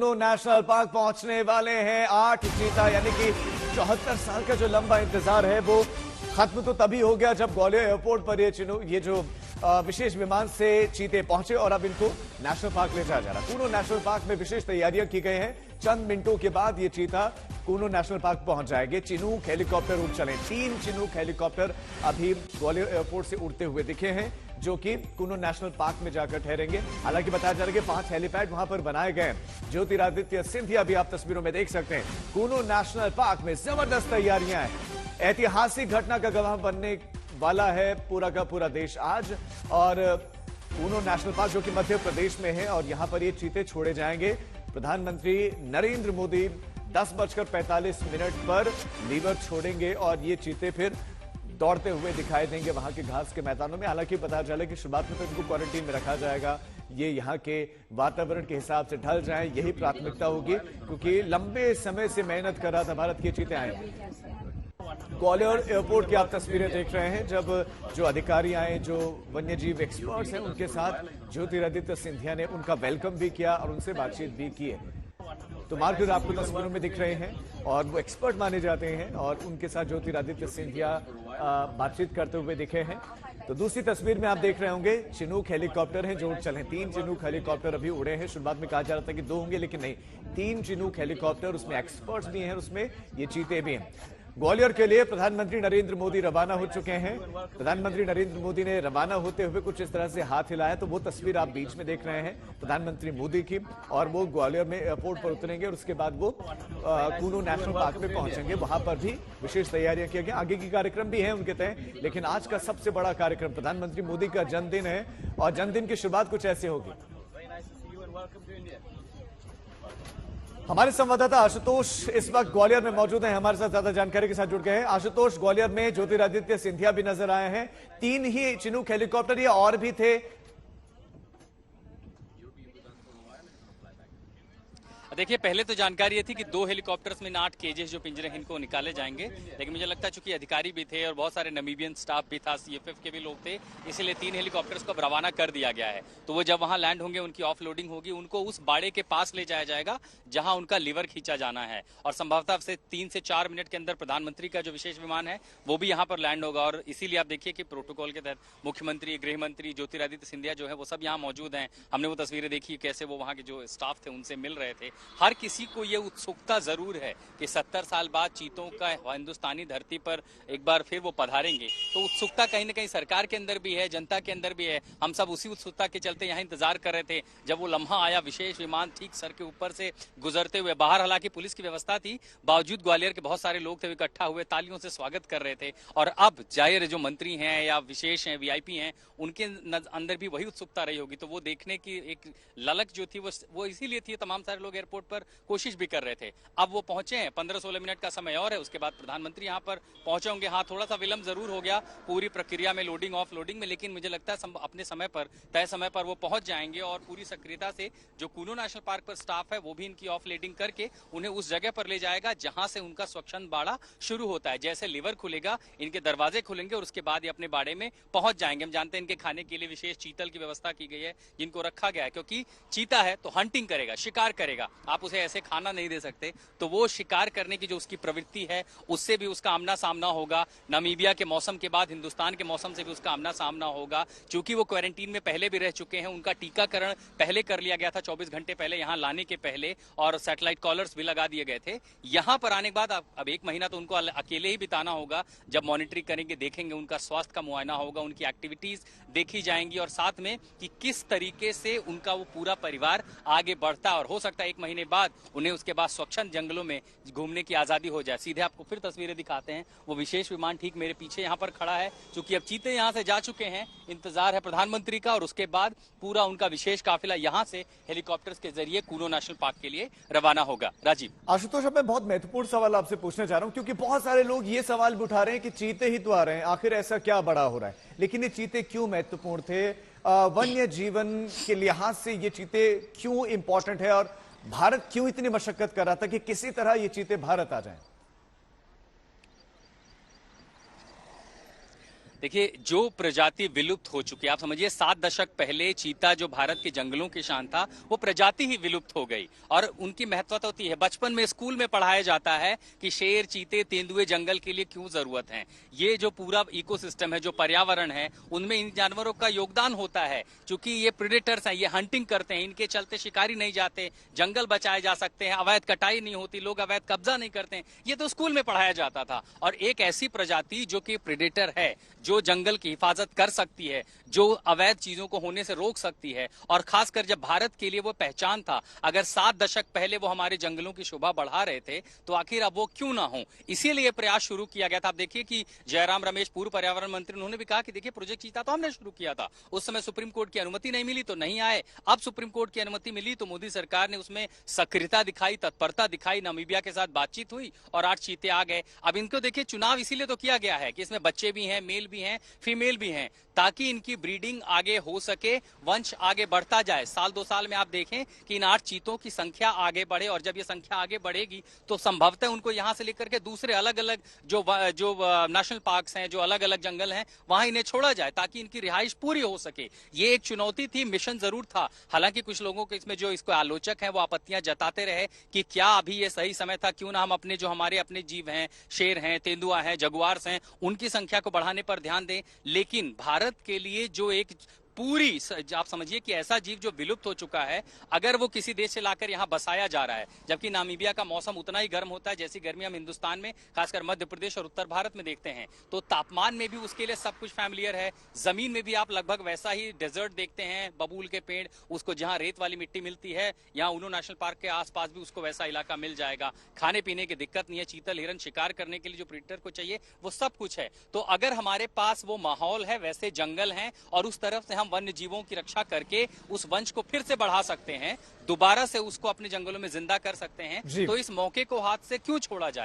Kuno national park पहुंचने वाले हैं 8 चीता, यानी कि 74 साल का जो लंबा इंतजार है वो खत्म तो तभी हो गया जब ग्वालियर एयरपोर्ट पर ये जो विशेष विमान से चीते पहुंचे और अब इनको नेशनल पार्क ले जाया जा रहा है। कूनो नेशनल पार्क में विशेष तैयारियां की गई हैं। चंद मिनटों के बाद ये चीता कूनो नेशनल पार्क पहुंच जाएंगे। चिनूक हेलीकॉप्टर उड़ चले, 3 चिनूक हेलीकॉप्टर अभी ग्वालियर एयरपोर्ट से उड़ते हुए दिखे हैं, जो कि कूनो नेशनल पार्क में जाकर ठहरेंगे। हालांकि बताया जा रहा है कि 5 हेलीपैड वहां पर बनाए गए। ज्योतिरादित्य सिंधिया भी आप तस्वीरों में देख सकते हैं। कूनो नेशनल पार्क में जबरदस्त तैयारियां हैं। ऐतिहासिक घटना का गवाह बनने वाला है पूरा का पूरा देश आज। और कूनो नेशनल पार्क जो कि मध्य प्रदेश में है और यहां पर ये चीते छोड़े जाएंगे। प्रधानमंत्री नरेंद्र मोदी 10:45 पर लीवर छोड़ेंगे और ये चीते फिर दौड़ते हुए दिखाई देंगे वहां के घास के मैदानों में। हालांकि पता चला कि शुरुआत में तो इनको क्वारंटीन में रखा जाएगा, ये यहाँ के वातावरण के हिसाब से ढल जाएं, यही प्राथमिकता होगी, क्योंकि लंबे समय से मेहनत कर रहा था भारत के चीते आए। ग्वालियर एयरपोर्ट की आप तस्वीरें देख रहे हैं, जब जो अधिकारी आए, जो वन्यजीव एक्सपर्ट्स हैं, उनके साथ ज्योतिरादित्य सिंधिया ने उनका वेलकम भी किया और उनसे बातचीत भी की है। तो मार्कर आपको तस्वीरों में दिख रहे हैं और वो एक्सपर्ट माने जाते हैं और उनके साथ ज्योतिरादित्य सिंधिया बातचीत करते हुए दिखे हैं। तो दूसरी तस्वीर में आप देख रहे होंगे चिनूक हेलीकॉप्टर हैं जो उड़ चले। 3 चिनूक हेलीकॉप्टर अभी उड़े हैं। शुरुआत में कहा जा रहा था कि 2 होंगे, लेकिन नहीं, 3 चिनूक हेलीकॉप्टर, उसमें एक्सपर्ट्स भी हैं, उसमें ये चीते भी हैं। ग्वालियर के लिए प्रधानमंत्री नरेंद्र मोदी रवाना हो चुके हैं। प्रधानमंत्री नरेंद्र मोदी ने रवाना होते हुए कुछ इस तरह से हाथ हिलाया, तो वो तस्वीर आप बीच में देख रहे हैं प्रधानमंत्री मोदी की, और वो ग्वालियर में एयरपोर्ट पर उतरेंगे और उसके बाद वो कूनो नेशनल पार्क में पहुंचेंगे। वहां पर भी विशेष तैयारियां की गई। आगे की कार्यक्रम भी है उनके तय, लेकिन आज का सबसे बड़ा कार्यक्रम प्रधानमंत्री मोदी का जन्मदिन है और जन्मदिन की शुरुआत कुछ ऐसे होगी। हमारे संवाददाता आशुतोष इस वक्त ग्वालियर में मौजूद हैं, हमारे साथ ज्यादा जानकारी के साथ जुड़ गए हैं। आशुतोष, ग्वालियर में ज्योतिरादित्य सिंधिया भी नजर आए हैं। 3 ही चिनूक हेलीकॉप्टर या और भी थे? देखिए, पहले तो जानकारी ये थी कि 2 हेलीकॉप्टर्स में 8 केजेस जो पिंजरे हैं इनको निकाले जाएंगे, लेकिन मुझे लगता है चूंकि अधिकारी भी थे और बहुत सारे नमीबियन स्टाफ भी था, सीएफएफ के भी लोग थे, इसलिए 3 हेलीकॉप्टर्स को रवाना कर दिया गया है। तो वो जब वहां लैंड होंगे, उनकी ऑफ लोडिंग होगी, उनको उस बाड़े के पास ले जाया जाएगा जहां उनका लीवर खींचा जाना है, और संभवतः से 3 से 4 मिनट के अंदर प्रधानमंत्री का जो विशेष विमान है वो भी यहाँ पर लैंड होगा। और इसीलिए आप देखिए कि प्रोटोकॉल के तहत मुख्यमंत्री, गृह मंत्री, ज्योतिरादित्य सिंधिया जो है वो सब यहाँ मौजूद हैं। हमने वो तस्वीरें देखी कैसे वो वहाँ के जो स्टाफ थे उनसे मिल रहे थे। हर किसी को ये उत्सुकता जरूर है कि 70 साल बाद चीतों का हिंदुस्तानी धरती पर एक बार फिर वो पधारेंगे। तो उत्सुकता कहीं ना कहीं सरकार के अंदर भी है, जनता के अंदर भी है। हम सब उसी उत्सुकता के चलते यहाँ इंतजार कर रहे थे जब वो लम्हा आया, विशेष विमान ठीक सर के ऊपर से गुजरते हुए। बाहर हालांकि पुलिस की व्यवस्था थी, बावजूद ग्वालियर के बहुत सारे लोग थे इकट्ठा हुए, तालियों से स्वागत कर रहे थे। और अब जाहिर जो मंत्री हैं या विशेष हैं, वीआईपी हैं, उनके अंदर भी वही उत्सुकता रही होगी। तो वो देखने की एक ललक जो थी वो इसीलिए थी, तमाम सारे लोग एयरपोर्ट पर कोशिश भी कर रहे थे। अब वो पहुंचे हैं, 15-16 मिनट का समय और है, उसके बाद प्रधानमंत्री यहां पर पहुंचे होंगे। हाँ, थोड़ा सा विलंब जरूर हो गया पूरी प्रक्रिया में, लोडिंग ऑफ लोडिंग में, लेकिन मुझे लगता है अपने समय पर, तय समय पर वो पहुंच जाएंगे। और पूरी सक्रियता से जो कूनो नेशनल पार्क पर स्टाफ है वो भी इनकी ऑफ लोडिंग करके उन्हें उस जगह पर ले जाएगा जहां से उनका स्वच्छंद बाड़ा शुरू होता है। जैसे लीवर खुलेगा, इनके दरवाजे खुलेंगे और उसके बाद ये अपने बाड़े में पहुंच जाएंगे। हम जानते हैं इनके खाने के लिए विशेष चीतल की व्यवस्था की गई है, जिनको रखा गया है, क्योंकि चीता है तो हंटिंग करेगा, शिकार करेगा, आप उसे ऐसे खाना नहीं दे सकते। तो वो शिकार करने की जो उसकी प्रवृत्ति है उससे भी उसका आमना सामना होगा। नामीबिया के मौसम के बाद हिंदुस्तान के मौसम से भी उसका आमना सामना होगा। चूंकि वो क्वारंटीन में पहले भी रह चुके हैं, उनका टीकाकरण पहले कर लिया गया था 24 घंटे पहले यहां लाने के पहले, और सैटेलाइट कॉलर्स भी लगा दिए गए थे। यहां पर आने के बाद अब 1 महीना तो उनको अकेले ही बिताना होगा। जब मॉनिटरिंग करेंगे, देखेंगे, उनका स्वास्थ्य का मुआयना होगा, उनकी एक्टिविटीज देखी जाएंगी, और साथ में कि किस तरीके से उनका वो पूरा परिवार आगे बढ़ता है। और हो सकता है 1 महीने बाद उन्हें उसके बाद स्वच्छंद जंगलों में घूमने की आजादी हो जाए। सीधे आपको फिर तस्वीरें दिखाते हैं। वो विशेष विमान ठीक मेरे पीछे यहाँ पर खड़ा है। चूंकि अब चीते यहाँ से जा चुके हैं, इंतजार है प्रधानमंत्री का, और उसके बाद पूरा उनका विशेष काफिला यहाँ से हेलीकॉप्टर्स के जरिए कूनो नेशनल पार्क के लिए रवाना होगा। राजीव। आशुतोष, अब मैं बहुत महत्वपूर्ण सवाल आपसे पूछना चाह रहा हूं, क्योंकि बहुत सारे लोग ये सवाल भी उठा रहे हैं कि चीते ही तो आ रहे हैं, आखिर ऐसा क्या बड़ा हो रहा है। लेकिन ये चीते क्यों महत्वपूर्ण थे? वन्य जीवन के लिहाज से ये चीते क्यों इंपॉर्टेंट है, और भारत क्यों इतनी मशक्कत कर रहा था कि किसी तरह ये चीते भारत आ जाएं? देखिए, जो प्रजाति विलुप्त हो चुकी है, आप समझिए 7 दशक पहले चीता जो भारत के जंगलों की शान था, वो प्रजाति ही विलुप्त हो गई। और उनकी महत्वता होती है, बचपन में स्कूल में पढ़ाया जाता है कि शेर, चीते, तेंदुए जंगल के लिए क्यों जरूरत है। ये जो पूरा इकोसिस्टम है, जो पर्यावरण है, उनमें इन जानवरों का योगदान होता है। क्योंकि ये प्रेडेटर्स हैं, ये हंटिंग करते हैं, इनके चलते शिकारी नहीं जाते, जंगल बचाए जा सकते हैं, अवैध कटाई नहीं होती, लोग अवैध कब्जा नहीं करते हैं। ये तो स्कूल में पढ़ाया जाता था। और एक ऐसी प्रजाति जो कि प्रेडेटर है, जो जंगल की हिफाजत कर सकती है, जो अवैध चीजों को होने से रोक सकती है, और खासकर जब भारत के लिए वो पहचान था, अगर 7 दशक पहले वो हमारे जंगलों की शोभा बढ़ा रहे थे, तो आखिर अब वो क्यों ना हो। इसीलिए प्रयास शुरू किया गया था। आप देखिए कि जयराम रमेश, पूर्व पर्यावरण मंत्री, उन्होंने भी कहा कि देखिए, प्रोजेक्ट चीता तो हमने शुरू किया था, उस समय सुप्रीम कोर्ट की अनुमति नहीं मिली तो नहीं आए। अब सुप्रीम कोर्ट की अनुमति मिली तो मोदी सरकार ने उसमें सक्रियता दिखाई, तत्परता दिखाई, नामीबिया के साथ बातचीत हुई और 8 चीते आ गए। अब इनको देखिए, चुनाव इसीलिए तो किया गया है कि इसमें बच्चे भी हैं, मेल भी हैं, फीमेल भी हैं, ताकि इनकी ब्रीडिंग आगे हो सके, वंश आगे बढ़ता जाए। साल 2 साल में आप देखें कि इन 8 चीतों की संख्या आगे बढ़े, और जब ये संख्या आगे बढ़ेगी तो संभवतः उनको यहां से लेकर के दूसरे अलग अलग जो नेशनल पार्क्स हैं, जो अलग अलग जंगल हैं, वहां इन्हें छोड़ा जाए, ताकि इनकी रिहाइश पूरी हो सके। ये एक चुनौती थी, मिशन जरूर था। हालांकि कुछ लोगों के इसमें जो इसको आलोचक हैं, वो आपत्तियां जताते रहे कि क्या अभी ये सही समय था, क्यों ना हम अपने जो हमारे अपने जीव हैं, शेर हैं, तेंदुआ हैं, जगुआर्स हैं, उनकी संख्या को बढ़ाने पर ध्यान दें। लेकिन भारत के लिए जो एक पूरी, आप समझिए कि ऐसा जीव जो विलुप्त हो चुका है, अगर वो किसी देश से लाकर यहां बसाया जा रहा है, जबकि नामीबिया का मौसम उतना ही गर्म होता है जैसी गर्मी हम हिंदुस्तान में, खासकर मध्य प्रदेश और उत्तर भारत में देखते हैं, तो तापमान में भी उसके लिए सब कुछ फैमिलियर है। जमीन में भी आप लगभग वैसा ही डेजर्ट देखते हैं, बबूल के पेड़, उसको जहां रेत वाली मिट्टी मिलती है, यहाँ उनो नेशनल पार्क के आसपास भी उसको वैसा इलाका मिल जाएगा। खाने पीने की दिक्कत नहीं है, चीतल, हिरन शिकार करने के लिए जो प्रीडेटर को चाहिए वो सब कुछ है। तो अगर हमारे पास वो माहौल है, वैसे जंगल हैं, और उस तरफ से हम वन्य जीवों की रक्षा करके उस वंश को फिर से बढ़ा सकते हैं, दोबारा से उसको अपने जंगलों में जिंदा कर सकते हैं, तो इस मौके को हाथ से क्यों छोड़ा जाए।